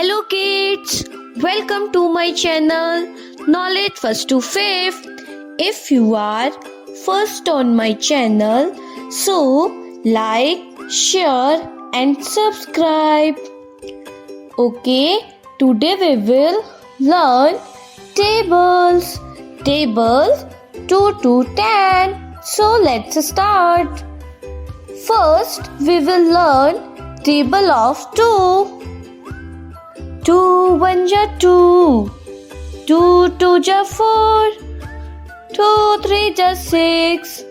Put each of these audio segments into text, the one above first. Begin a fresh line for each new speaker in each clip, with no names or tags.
Hello kids, welcome to my channel Knowledge First to Fifth. If you are first on my channel, so like, share and subscribe. Okay, today we will learn tables. Tables 2 to 10. So let's start. First we will learn table of 2. 2 1 ja 2, 2 2 ja 4, 2 3 ja 6,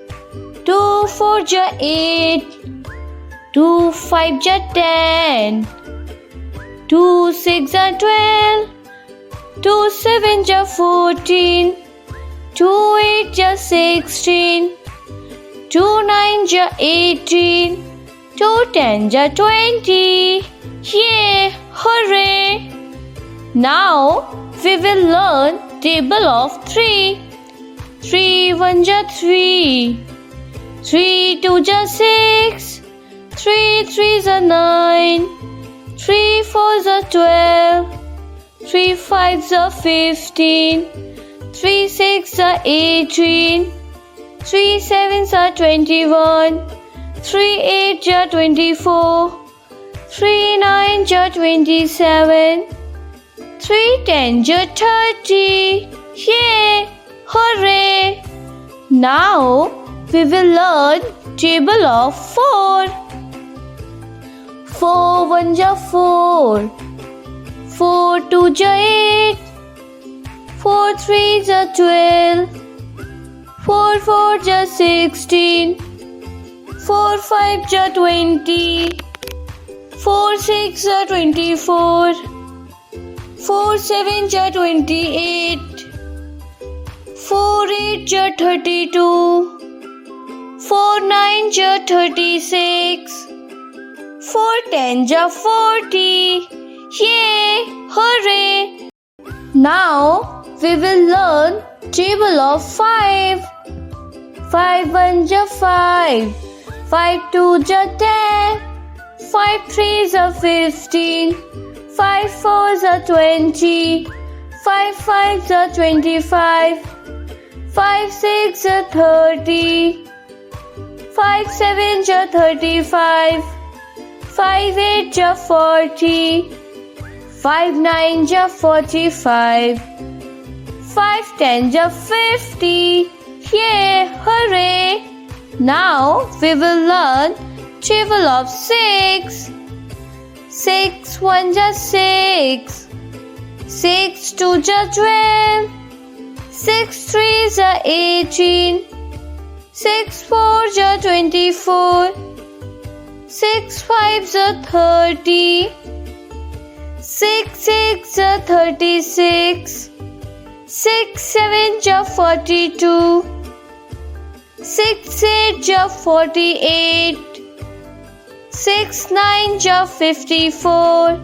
2 4 ja 8, 2 5 ja 10, 2 6 ja 12, 2 7 ja 14, 2 8 ja 16, 2 9 ja 18, 2 10 ja 20. Yay! Hooray! Now we will learn table of 3. 3 1 ja 3, 3 2 ja 6, 3 3 ja 9, 3 4 ja 12, 3 5 ja 15, 3 6 ja 18, 3 7 ja 21, 3 8 ja 24, 3 9 ja 27, 3 10 ja 30. Yay! Hooray! Now we will learn table of 4. 4 1 ja 4, 4 2 ja 8, 4 3 ja 12, 4 4 ja 16, 4 5 ja 20, 4 6 ja 24, 4 7 ja 28, 4 8 ja 32, 4 9 ja 36, 4 10 ja 40. Yay! Hooray! Now we will learn table of 5. 5 1 ja 5, 5 2 ja 10, 5 3 ja 15, 5 4 ja 20, 5 5 ja 25, 5 6 ja 30, 5 7 ja 35, 5 8 ja 40, 5 9 ja 45, 5 10 ja 50. Yay! Hooray! Now we will learn table of 6. 6 1 ja 6, 6 2 ja 12, 6 3 ja 18, 6 4 ja 24, 6 5 ja 30, 6 6 ja 36, 6 7 ja 42, 6 8 ja 48, 6 9 ja 54,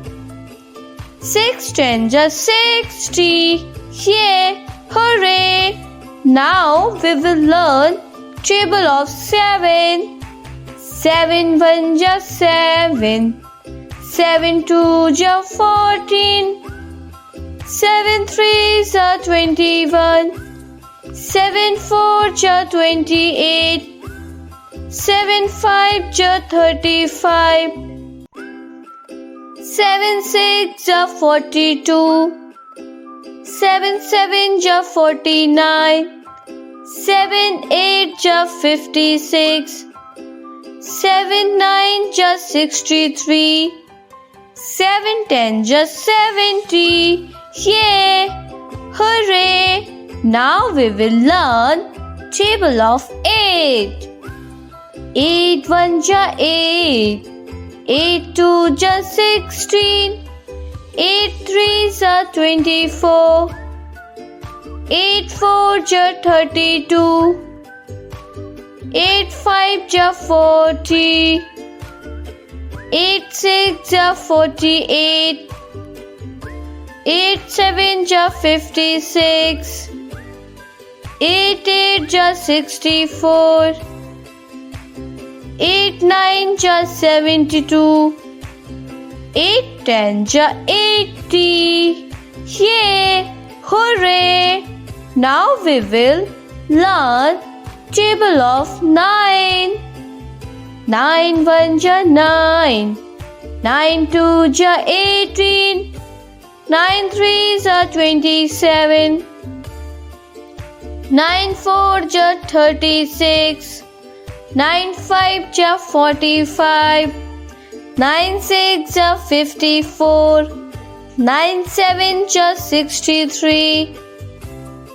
6 10 ja 60. Yay! Hooray! Now we will learn table of 7. 7 1 ja 7, 7 2 ja 14, 7 3 ja 21, 7 4 ja 28, 7 5 ja 35, 7 6 ja 42, 7 7 ja 49, 7 8 ja 56, 7 9 ja 63, 7 10 ja 70. Yay! Hooray! Now we will learn table of 8. 8 1 ja 8, 8 2 ja 16, 8 3 ja 24, 8 4 ja 32, 8 5 ja 40, 8 6 ja 48, 8 7 ja 56, 8 8 ja 64, 8 9 ja 72, 8 10 ja 80. Yay! Hooray! Now we will learn table of 9. 9 1 ja 9. 9 2 ja 18. 9 3 ja 27. 9 4 ja 36. 9 5 ja 45. 9 6 ja 54. 9 7 ja 63.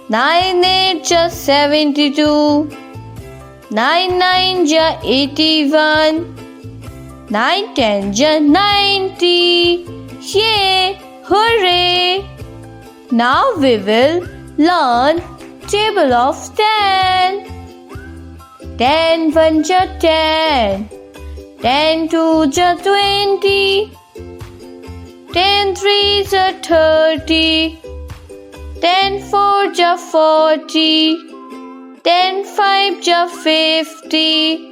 9 8 ja 72. 9 9 ja 81. 9 10 ja 90. Yay! Hooray! Now we will learn table of 10. 10 1 ja 10. 10 2 ja 20. 10 3 ja 30. 10 4 ja 40. 10 5 ja 50.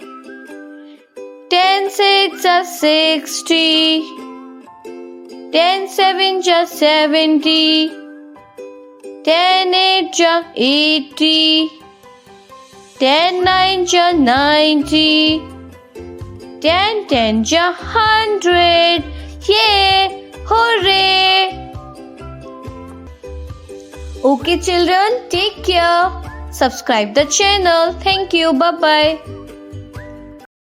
10 6 ja 60. 10 7 ja 70. 10 8 ja 80. 10 9 ja 90. 10 10 ja 100. Yay! Hooray! Okay children, take care. Subscribe the channel. Thank you. Bye bye.